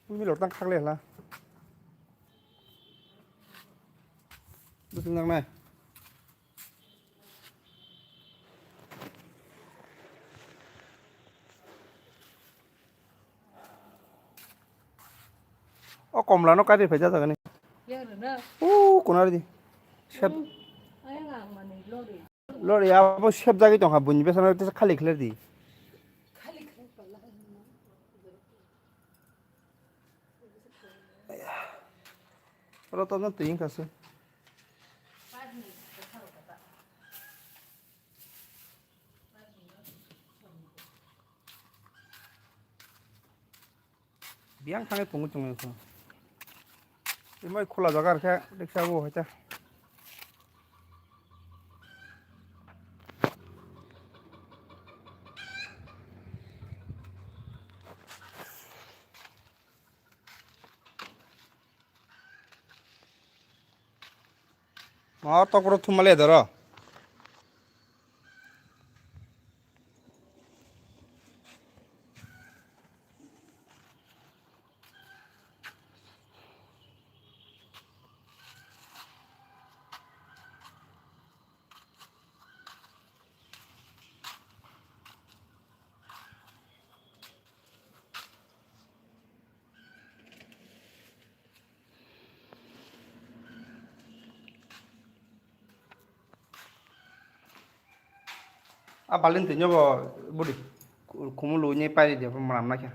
มีรถตั้งคักเลยล่ะดูถึงยังไงอ๋อกลมแล้วนกไก่ที่เผยจ้าสักกันนี่โอ้คนอะไรดิเชฟรถยาพอเชฟจ้ากี่ตัวหาบุญยี่เป็นสมัยที่ขัดเล็กเลยดิรถตอนนั้นตีนกันสิbiang thang pungu chung ko imoi khula jagar kha riksha bo hoita ma to pro thumale daro a balin tinyo bo budi kumulu nye pai dia pemalam nak ya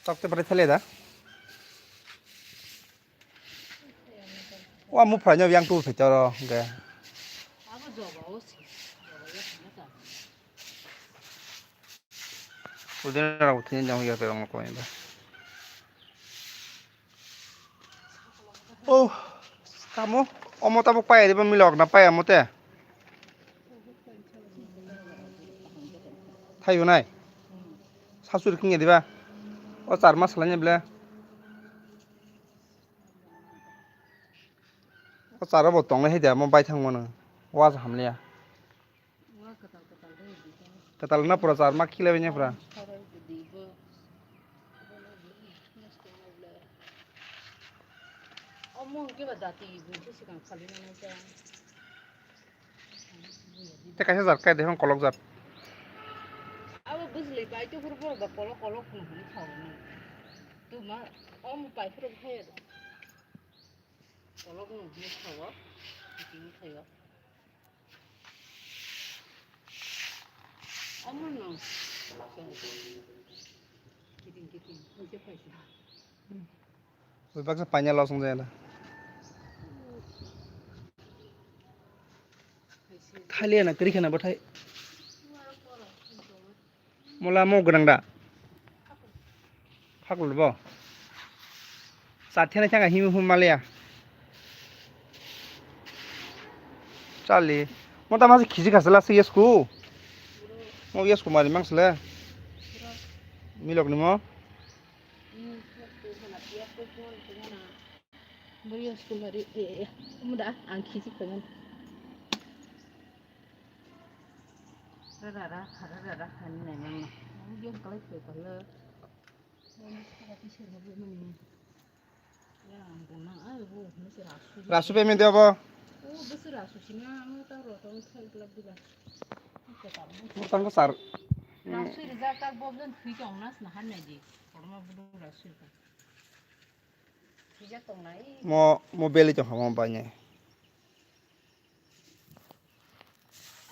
takte pare thale da wa mu phanya yang tu phải cho rồi kìa 우리는 라고 듣는 장이가 그런 거 거인다. 오, kamu, omo tabuk pay di ba milok na pay amo te? Tayo nay. 사수를 킹게 di ba? O char masalahnya bela. O char abo tong le he dia mo bai thang mo na. Wa sa hamle ya. Katal na pura char mak khile benya pura. Te kaisa jar kai de hon kolok jar. Aba buzli bai tu fur ba kolok kolok nu ni thawni. Tu ma om bai fur he. Kolok nu ni thawa. Ti thayo. Amun no. Kiting ni je pai. Oi bak sa panya langsung jalan. Khali na kiri khana bathai. Mola mo grang da. Phakul bo. Sathena changa himu hum malia. Chali. Mo ta masi khiji khasla se yesku. Mo yesku mari mangsle. Milok ni mo. Berius kumari muda ang khiji kangan. Rara han na nang. Ang yung kalay pe pala. Rasu pe min debo. Mutan ko sar. Rasu riza tak boblan thui tong nas na han naji. Korma budu rasu ka. Tija tong nai. Mo beli to ha mo banya.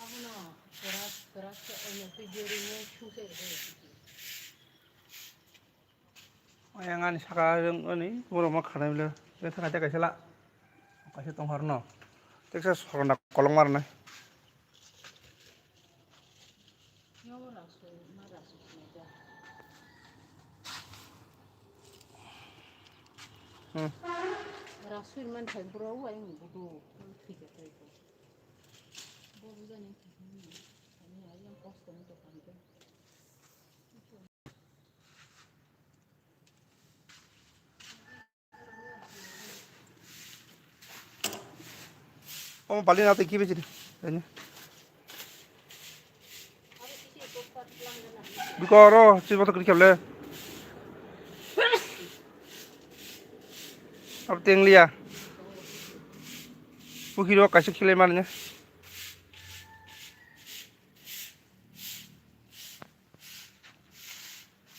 Abuno beras ke ono tu jori ne chu se de. yang ani sekarang ini baru mau karena bila kita ngaca kaisa lah kaisa tong harno teksa sorona kolong marna Nyawa rasu, marasu semeja. Rasu man thai bro wa yang budu ঠিক আছে itu. Baru kan yang ini ayam pos kan itu kan itu. oh paling nanti kibe jadi ini bikoro coba tuh kerja boleh apa tiang lia bukiro kasih kile marnya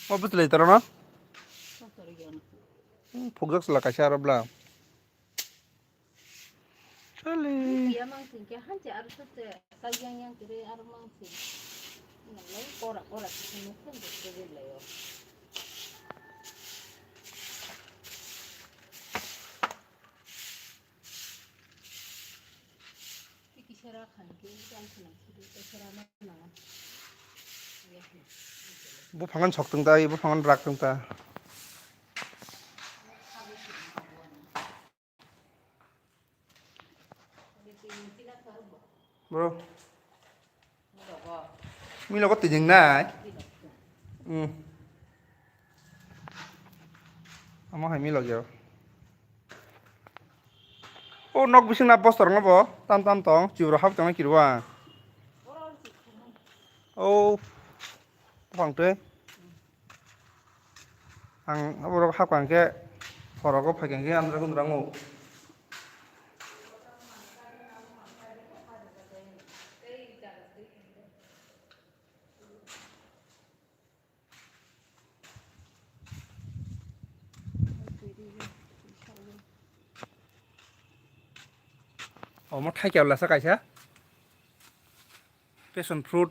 oh betul itu no fogak selah kasih arab lah Chale. Iya mangsin ke hanje harus te sayang kire ar mangsin. Nah, lain ora mungkin betul lah yo. Iki sera kan ke kan sira sera na. Bu pangan sok tung ta, bu pangan rak tung ta. Bro. Mi lo có tiền dừng nè. Amo hai mi lo giờ. Ô nok bising na poster nga bo. Tam tong, chiu ro hap tong ki wa. Ô phang te. Ang abo ro hap kan ke. Phoro ko phai kan ke andra kun rango. Oh, mau thai kèo là sao cái chứ? Passion fruit.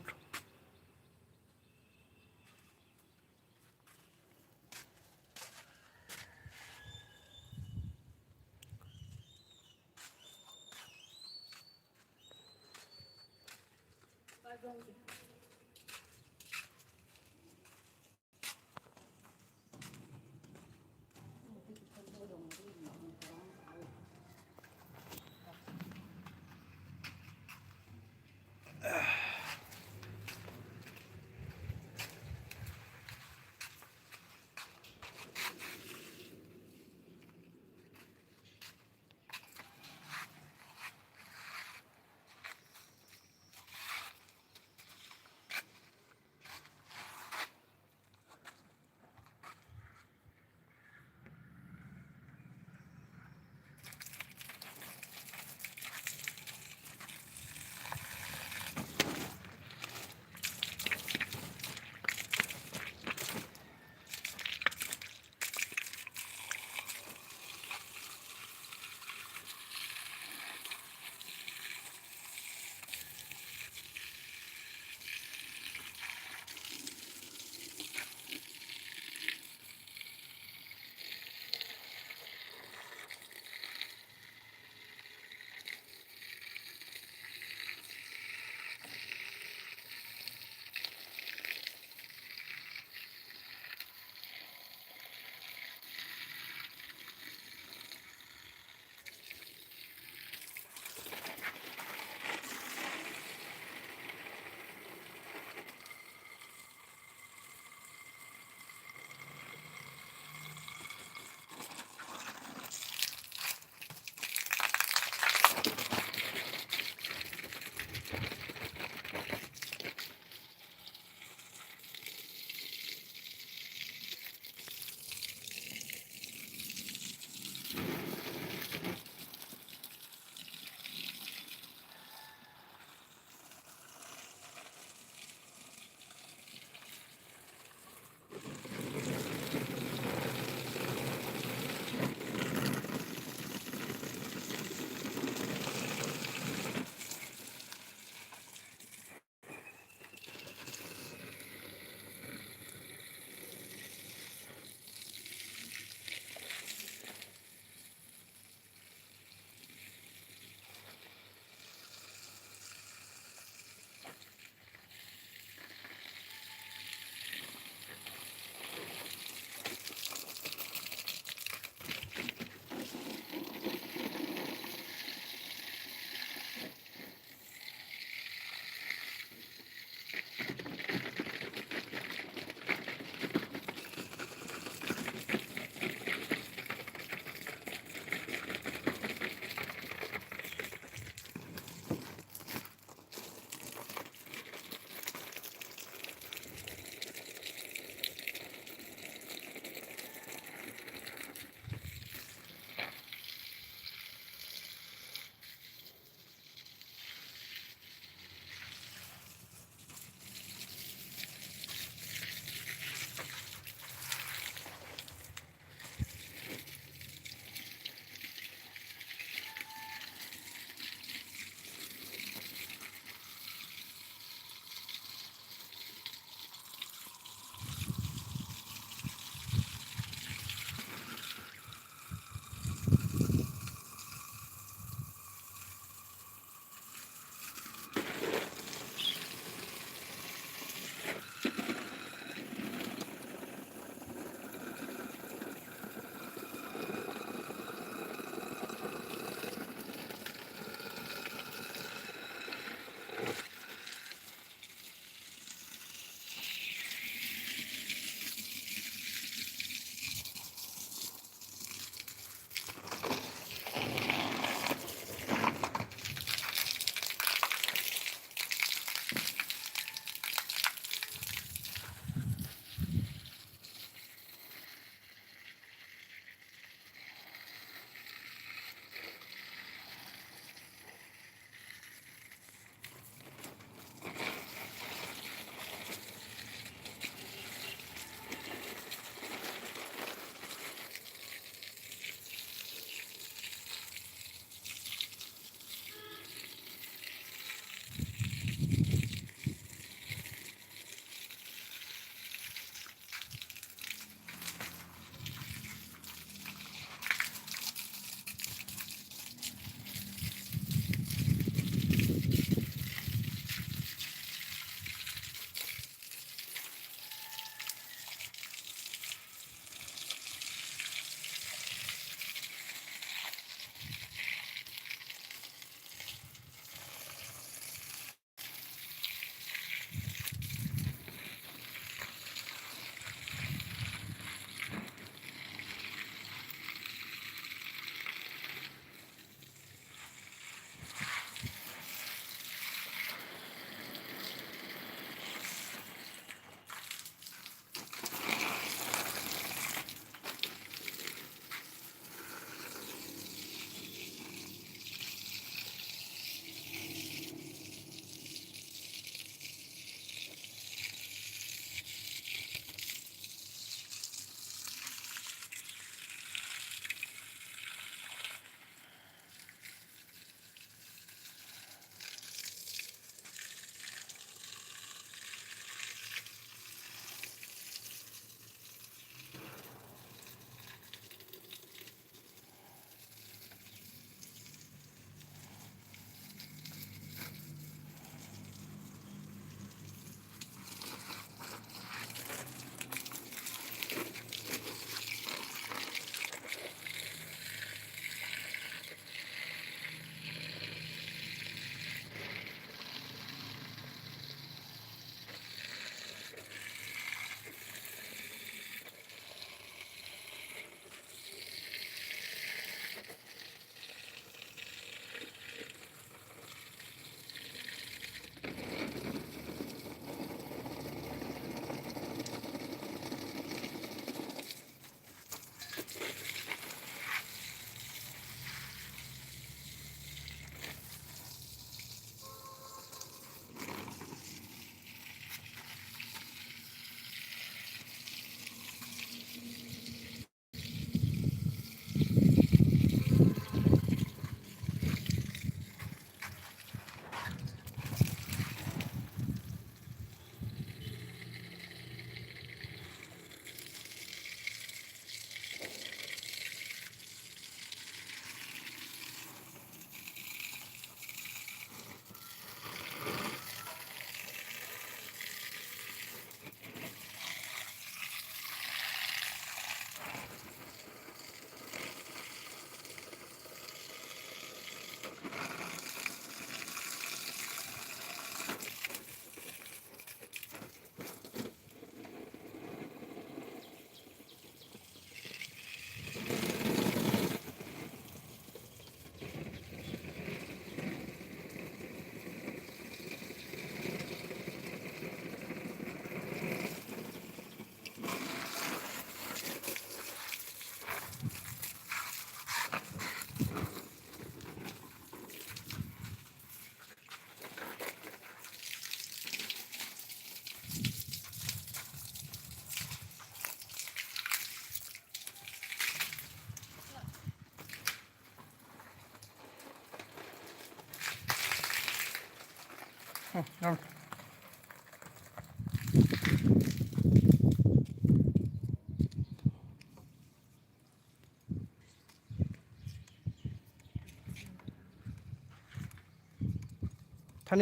Thani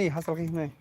hasal ki mai.